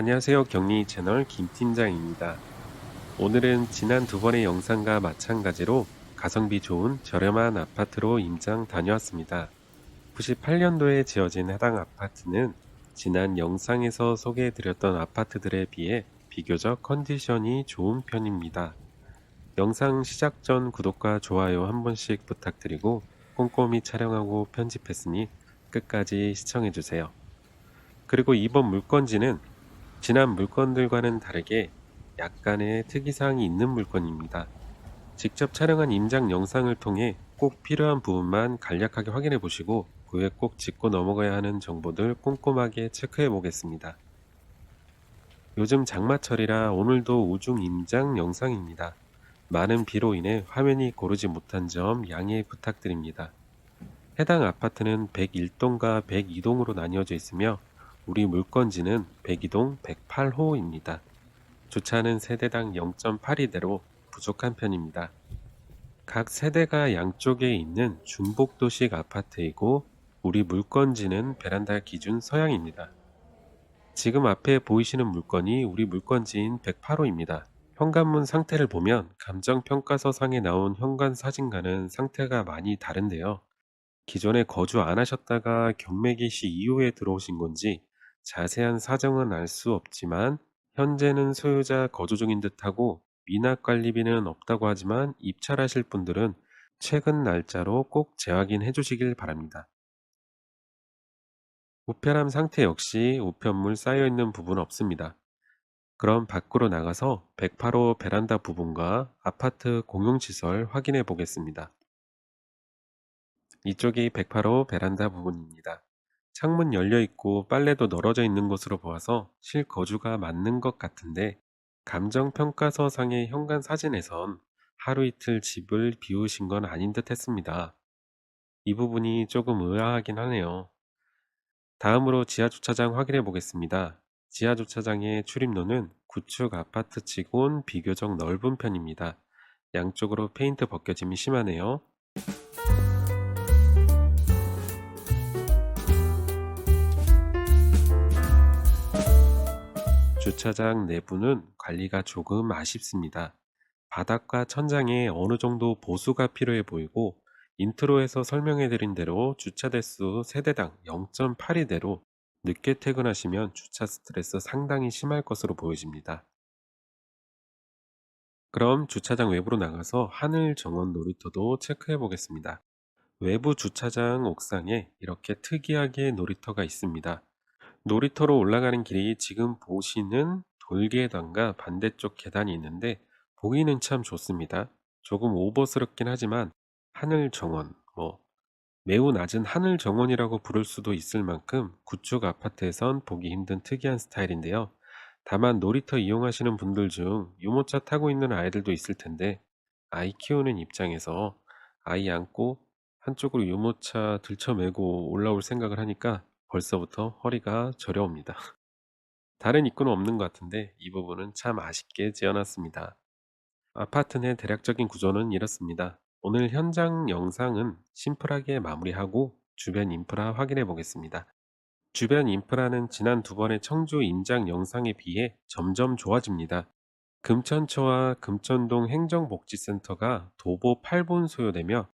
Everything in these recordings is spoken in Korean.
안녕하세요. 격리 채널 김팀장입니다. 오늘은 지난 두 번의 영상과 마찬가지로 가성비 좋은 저렴한 아파트로 임장 다녀왔습니다. 98년도에 지어진 해당 아파트는 지난 영상에서 소개해드렸던 아파트들에 비해 비교적 컨디션이 좋은 편입니다. 영상 시작 전 구독과 좋아요 한 번씩 부탁드리고 꼼꼼히 촬영하고 편집했으니 끝까지 시청해주세요. 그리고 이번 물건지는 지난 물건들과는 다르게 약간의 특이사항이 있는 물건입니다. 직접 촬영한 임장 영상을 통해 꼭 필요한 부분만 간략하게 확인해 보시고 그 후에 꼭 짚고 넘어가야 하는 정보들 꼼꼼하게 체크해 보겠습니다. 요즘 장마철이라 오늘도 우중 임장 영상입니다. 많은 비로 인해 화면이 고르지 못한 점 양해 부탁드립니다. 해당 아파트는 101동과 102동으로 나뉘어져 있으며 우리 물건지는 102동 108호입니다. 주차는 세대당 0.82대로 부족한 편입니다. 각 세대가 양쪽에 있는 중복도식 아파트이고 우리 물건지는 베란다 기준 서양입니다. 지금 앞에 보이시는 물건이 우리 물건지인 108호입니다. 현관문 상태를 보면 감정평가서상에 나온 현관 사진과는 상태가 많이 다른데요. 기존에 거주 안 하셨다가 경매 개시 이후에 들어오신 건지 자세한 사정은 알 수 없지만 현재는 소유자 거주 중인 듯하고 미납 관리비는 없다고 하지만 입찰하실 분들은 최근 날짜로 꼭 재확인해 주시길 바랍니다. 우편함 상태 역시 우편물 쌓여 있는 부분 없습니다. 그럼 밖으로 나가서 108호 베란다 부분과 아파트 공용시설 확인해 보겠습니다. 이쪽이 108호 베란다 부분입니다. 창문 열려 있고 빨래도 널어져 있는 것으로 보아서 실거주가 맞는 것 같은데 감정평가서상의 현관 사진에선 하루 이틀 집을 비우신 건 아닌 듯 했습니다. 이 부분이 조금 의아하긴 하네요. 다음으로 지하주차장 확인해 보겠습니다. 지하주차장의 출입로는 구축 아파트치곤 비교적 넓은 편입니다. 양쪽으로 페인트 벗겨짐이 심하네요. 주차장 내부는 관리가 조금 아쉽습니다. 바닥과 천장에 어느 정도 보수가 필요해 보이고 인트로에서 설명해드린 대로 주차 대수 세대당 0.82대로 늦게 퇴근하시면 주차 스트레스 상당히 심할 것으로 보여집니다. 그럼 주차장 외부로 나가서 하늘 정원 놀이터도 체크해 보겠습니다. 외부 주차장 옥상에 이렇게 특이하게 놀이터가 있습니다. 놀이터로 올라가는 길이 지금 보시는 돌계단과 반대쪽 계단이 있는데 보기는 참 좋습니다. 조금 오버스럽긴 하지만 하늘 정원, 매우 낮은 하늘 정원이라고 부를 수도 있을 만큼 구축 아파트에선 보기 힘든 특이한 스타일인데요. 다만 놀이터 이용하시는 분들 중 유모차 타고 있는 아이들도 있을 텐데 아이 키우는 입장에서 아이 안고 한쪽으로 유모차 들쳐매고 올라올 생각을 하니까 벌써부터 허리가 저려옵니다. 다른 입구는 없는 것 같은데 이 부분은 참 아쉽게 지어놨습니다. 아파트 내 대략적인 구조는 이렇습니다. 오늘 현장 영상은 심플하게 마무리하고 주변 인프라 확인해 보겠습니다. 주변 인프라는 지난 두 번의 청주 임장 영상에 비해 점점 좋아집니다. 금천초와 금천동 행정복지센터가 도보 8분 소요되며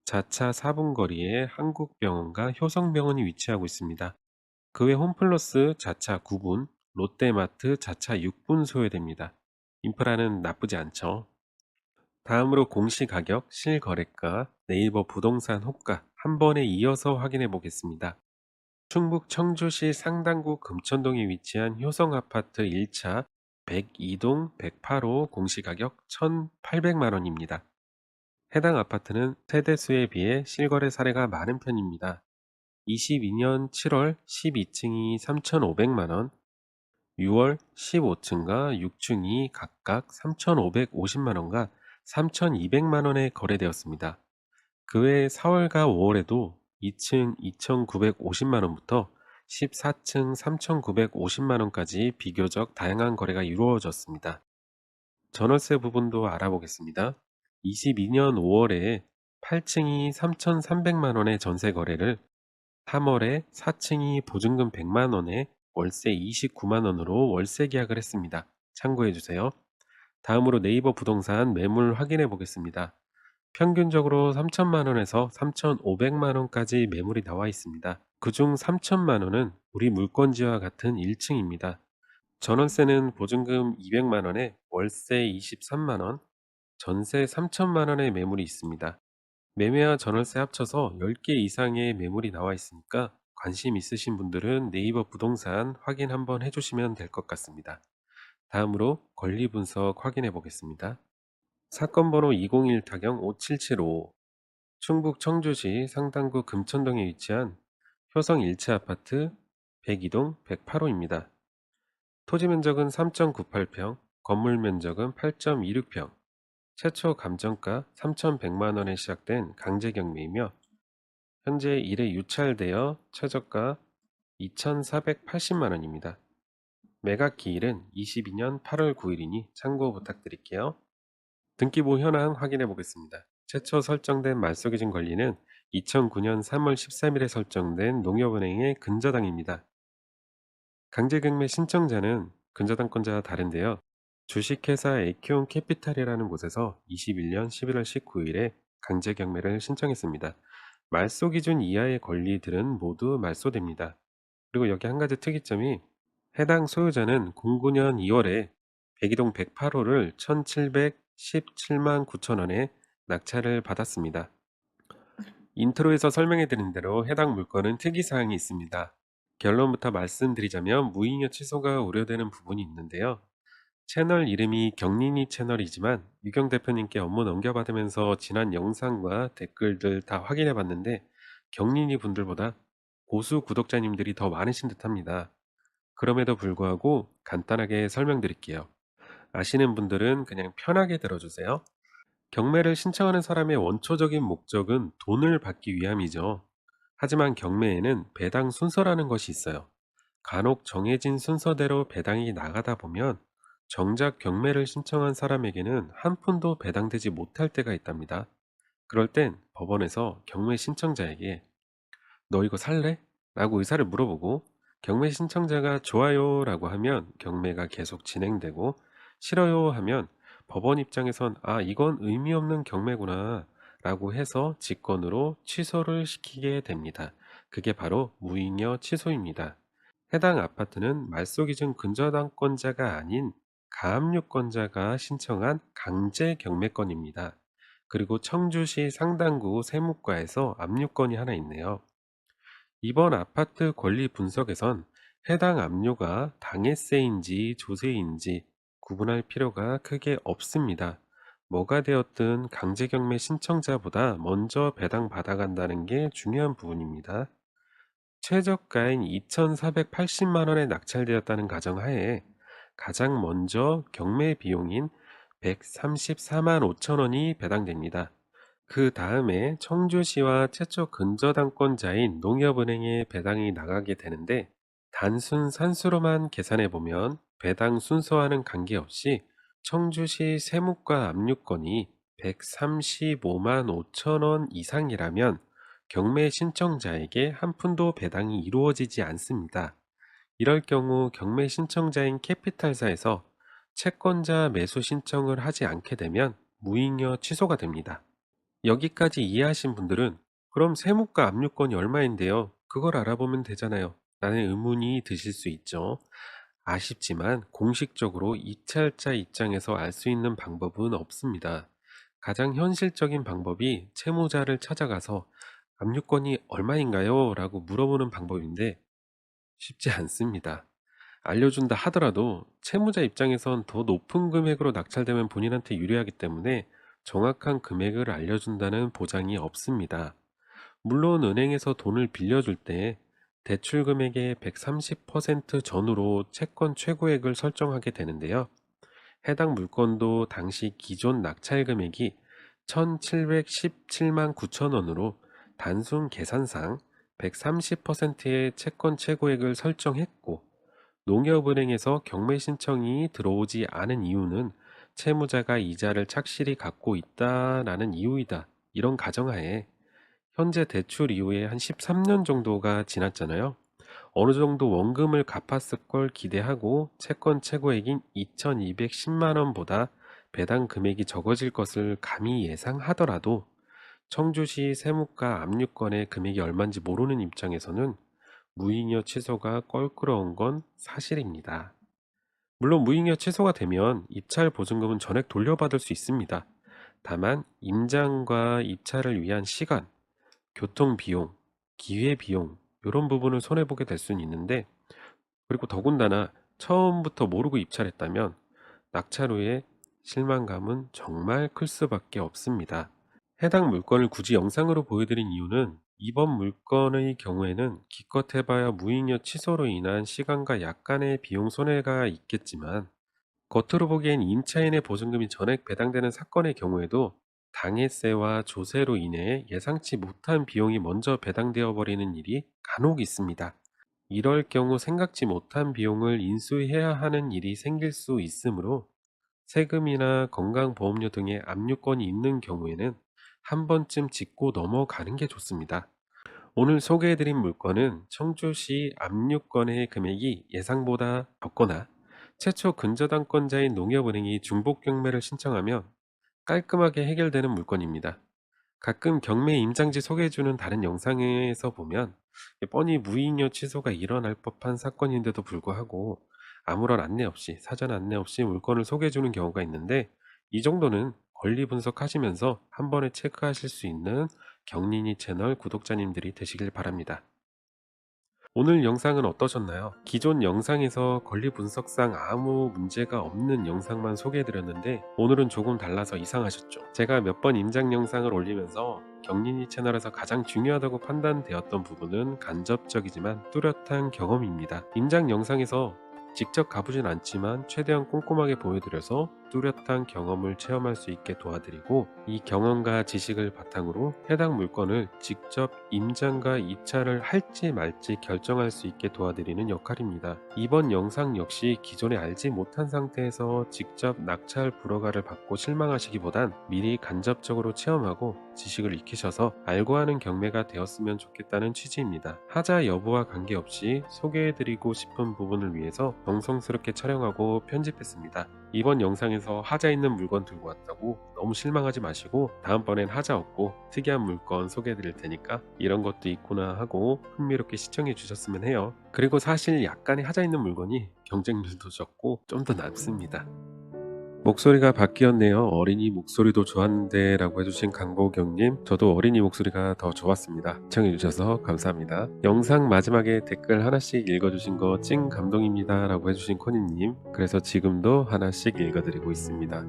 자차 4분 거리에 한국병원과 효성병원이 위치하고 있습니다. 그 외 홈플러스 자차 9분, 롯데마트 자차 6분 소요됩니다. 인프라는 나쁘지 않죠. 다음으로 공시가격, 실거래가, 네이버 부동산 호가 한 번에 이어서 확인해 보겠습니다. 충북 청주시 상당구 금천동에 위치한 효성아파트 1차 102동 108호 공시가격 1,800만 원입니다. 해당 아파트는 세대수에 비해 실거래 사례가 많은 편입니다. 22년 7월 12층이 3,500만 원, 6월 15층과 6층이 각각 3,550만 원과 3,200만 원에 거래되었습니다. 그 외 4월과 5월에도 2층 2,950만 원부터 14층 3,950만 원까지 비교적 다양한 거래가 이루어졌습니다. 전월세 부분도 알아보겠습니다. 22년 5월에 8층이 3,300만 원의 전세 거래를 3월에 4층이 보증금 100만 원에 월세 29만 원으로 월세 계약을 했습니다. 참고해 주세요. 다음으로 네이버 부동산 매물 확인해 보겠습니다. 평균적으로 3천만 원에서 3,500만 원까지 매물이 나와 있습니다. 그중 3천만 원은 우리 물건지와 같은 1층입니다. 전월세는 보증금 200만 원에 월세 23만 원, 전세 3천만 원의 매물이 있습니다. 매매와 전월세 합쳐서 10개 이상의 매물이 나와 있으니까 관심 있으신 분들은 네이버 부동산 확인 한번 해주시면 될 것 같습니다. 다음으로 권리 분석 확인해 보겠습니다. 사건 번호 201-5775, 충북 청주시 상당구 금천동에 위치한 효성 1차 아파트 102동 108호입니다. 토지 면적은 3.98평, 건물 면적은 8.26평, 최초 감정가 3,100만 원에 시작된 강제경매이며 현재 1회 유찰되어 최저가 2,480만 원입니다. 매각 기일은 22년 8월 9일이니 참고 부탁드릴게요. 등기부 현황 확인해 보겠습니다. 최초 설정된 말소기준 권리는 2009년 3월 13일에 설정된 농협은행의 근저당입니다. 강제경매 신청자는 근저당권자와 다른데요. 주식회사 에키온 캐피탈이라는 곳에서 21년 11월 19일에 강제경매를 신청했습니다. 말소기준 이하의 권리들은 모두 말소됩니다. 그리고 여기 한 가지 특이점이 해당 소유자는 09년 2월에 백이동 108호를 1,717만 9천 원에 낙찰을 받았습니다. 인트로에서 설명해 드린 대로 해당 물건은 특이사항이 있습니다. 결론부터 말씀드리자면 무이익 취소가 우려되는 부분이 있는데요. 채널 이름이 경린이 채널이지만 유경 대표님께 업무 넘겨받으면서 지난 영상과 댓글들 다 확인해 봤는데 경린이 분들보다 고수 구독자님들이 더 많으신 듯합니다. 그럼에도 불구하고 간단하게 설명드릴게요. 아시는 분들은 그냥 편하게 들어주세요. 경매를 신청하는 사람의 원초적인 목적은 돈을 받기 위함이죠. 하지만 경매에는 배당 순서라는 것이 있어요. 간혹 정해진 순서대로 배당이 나가다 보면 정작 경매를 신청한 사람에게는 한 푼도 배당되지 못할 때가 있답니다. 그럴 땐 법원에서 경매 신청자에게 너 이거 살래? 라고 의사를 물어보고 경매 신청자가 좋아요 라고 하면 경매가 계속 진행되고 싫어요 하면 법원 입장에선 아 이건 의미 없는 경매구나 라고 해서 직권으로 취소를 시키게 됩니다. 그게 바로 무이익 취소입니다. 해당 아파트는 말소기준 근저당권자가 아닌 가압류권자가 신청한 강제 경매권입니다. 그리고 청주시 상당구 세무과에서 압류권이 하나 있네요. 이번 아파트 권리 분석에선 해당 압류가 당해세인지 조세인지 구분할 필요가 크게 없습니다. 뭐가 되었든 강제경매 신청자보다 먼저 배당받아간다는 게 중요한 부분입니다. 최저가인 2,480만 원에 낙찰되었다는 가정하에 가장 먼저 경매 비용인 134만 5천 원이 배당됩니다. 그 다음에 청주시와 최초 근저당권자인 농협은행에 배당이 나가게 되는데 단순 산수로만 계산해 보면 배당 순서와는 관계없이 청주시 세무과 압류권이 135만 5천 원 이상이라면 경매 신청자에게 한 푼도 배당이 이루어지지 않습니다. 이럴 경우 경매 신청자인 캐피탈사에서 채권자 매수 신청을 하지 않게 되면 무이익 취소가 됩니다. 여기까지 이해하신 분들은 그럼 세무과 압류권이 얼마인데요? 그걸 알아보면 되잖아요. 라는 의문이 드실 수 있죠. 아쉽지만 공식적으로 입찰자 입장에서 알 수 있는 방법은 없습니다. 가장 현실적인 방법이 채무자를 찾아가서 압류권이 얼마인가요? 라고 물어보는 방법인데 쉽지 않습니다. 알려준다 하더라도 채무자 입장에선 더 높은 금액으로 낙찰되면 본인한테 유리하기 때문에 정확한 금액을 알려준다는 보장이 없습니다. 물론 은행에서 돈을 빌려줄 때 대출 금액의 130% 전후로 채권 최고액을 설정하게 되는데요. 해당 물건도 당시 기존 낙찰 금액이 1,717만 9천 원으로 단순 계산상 130%의 채권 최고액을 설정했고 농협은행에서 경매 신청이 들어오지 않은 이유는 채무자가 이자를 착실히 갖고 있다라는 이유이다. 이런 가정하에 현재 대출 이후에 한 13년 정도가 지났잖아요. 어느 정도 원금을 갚았을 걸 기대하고 채권 최고액인 2,210만 원보다 배당 금액이 적어질 것을 감히 예상하더라도 청주시 세무과 압류권의 금액이 얼마인지 모르는 입장에서는 무잉여 취소가 껄끄러운 건 사실입니다. 물론 무잉여 취소가 되면 입찰 보증금은 전액 돌려받을 수 있습니다. 다만 임장과 입찰을 위한 시간, 교통 비용, 기회 비용 이런 부분을 손해보게 될 수는 있는데, 그리고 더군다나 처음부터 모르고 입찰했다면 낙찰 후에 실망감은 정말 클 수밖에 없습니다. 해당 물건을 굳이 영상으로 보여드린 이유는 이번 물건의 경우에는 기껏 해봐야 무잉여 취소로 인한 시간과 약간의 비용 손해가 있겠지만, 겉으로 보기엔 임차인의 보증금이 전액 배당되는 사건의 경우에도 당해세와 조세로 인해 예상치 못한 비용이 먼저 배당되어 버리는 일이 간혹 있습니다. 이럴 경우 생각지 못한 비용을 인수해야 하는 일이 생길 수 있으므로 세금이나 건강보험료 등의 압류권이 있는 경우에는 한 번쯤 짚고 넘어가는 게 좋습니다. 오늘 소개해드린 물건은 청주시 압류권의 금액이 예상보다 적거나 최초 근저당권자인 농협은행이 중복 경매를 신청하면 깔끔하게 해결되는 물건입니다. 가끔 경매 임장지 소개해주는 다른 영상에서 보면 뻔히 무이익료 취소가 일어날 법한 사건인데도 불구하고 아무런 안내 없이, 사전 안내 없이 물건을 소개해주는 경우가 있는데, 이 정도는 권리 분석하시면서 한 번에 체크하실 수 있는 경린이 채널 구독자님들이 되시길 바랍니다. 오늘 영상은 어떠셨나요? 기존 영상에서 권리 분석상 아무 문제가 없는 영상만 소개해드렸는데 오늘은 조금 달라서 이상하셨죠? 제가 몇 번 임장 영상을 올리면서 경린이 채널에서 가장 중요하다고 판단되었던 부분은 간접적이지만 뚜렷한 경험입니다. 임장 영상에서 직접 가보진 않지만 최대한 꼼꼼하게 보여드려서 뚜렷한 경험을 체험할 수 있게 도와드리고, 이 경험과 지식을 바탕으로 해당 물건을 직접 임장과 입찰을 할지 말지 결정할 수 있게 도와드리는 역할입니다. 이번 영상 역시 기존에 알지 못한 상태에서 직접 낙찰 불허가를 받고 실망하시기보단 미리 간접적으로 체험하고 지식을 익히셔서 알고 하는 경매가 되었으면 좋겠다는 취지입니다. 하자 여부와 관계없이 소개해드리고 싶은 부분을 위해서 정성스럽게 촬영하고 편집했습니다. 이번 영상에서 하자 있는 물건 들고 왔다고 너무 실망하지 마시고 다음번엔 하자 없고 특이한 물건 소개해 드릴 테니까 이런 것도 있구나 하고 흥미롭게 시청해 주셨으면 해요. 그리고 사실 약간의 하자 있는 물건이 경쟁률도 적고 좀 더 낫습니다. 목소리가 바뀌었네요. 어린이 목소리도 좋았는데 라고 해주신 강보경님, 저도 어린이 목소리가 더 좋았습니다. 시청해주셔서 감사합니다. 영상 마지막에 댓글 하나씩 읽어주신 거 찐 감동입니다 라고 해주신 코니님, 그래서 지금도 하나씩 읽어드리고 있습니다.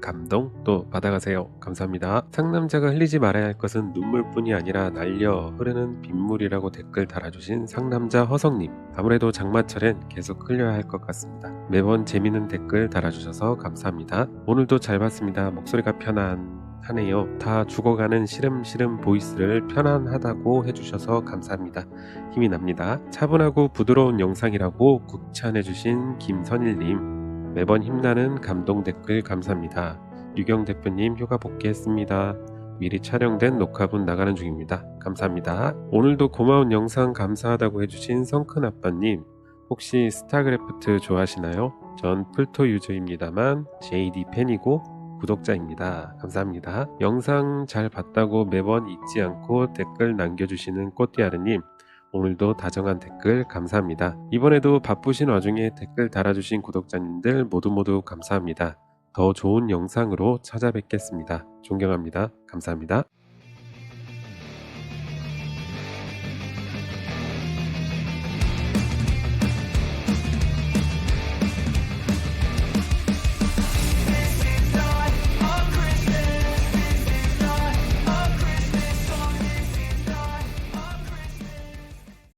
감동 또 받아가세요. 감사합니다. 상남자가 흘리지 말아야 할 것은 눈물뿐이 아니라 날려 흐르는 빗물이라고 댓글 달아주신 상남자 허성님, 아무래도 장마철엔 계속 흘려야 할 것 같습니다. 매번 재미있는 댓글 달아주셔서 감사합니다. 오늘도 잘 봤습니다. 목소리가 편안하네요. 다 죽어가는 시름시름 보이스를 편안하다고 해주셔서 감사합니다. 힘이 납니다. 차분하고 부드러운 영상이라고 극찬해주신 김선일님, 매번 힘나는 감동 댓글 감사합니다. 유경 대표님 휴가 복귀했습니다. 미리 촬영된 녹화분 나가는 중입니다. 감사합니다. 오늘도 고마운 영상 감사하다고 해주신 성큰 아빠님, 혹시 스타크래프트 좋아하시나요? 전 풀토 유저입니다만 JD 팬이고 구독자입니다. 감사합니다. 영상 잘 봤다고 매번 잊지 않고 댓글 남겨주시는 꽃띠아르님, 오늘도 다정한 댓글 감사합니다. 이번에도 바쁘신 와중에 댓글 달아주신 구독자님들 모두 감사합니다. 더 좋은 영상으로 찾아뵙겠습니다. 존경합니다. 감사합니다.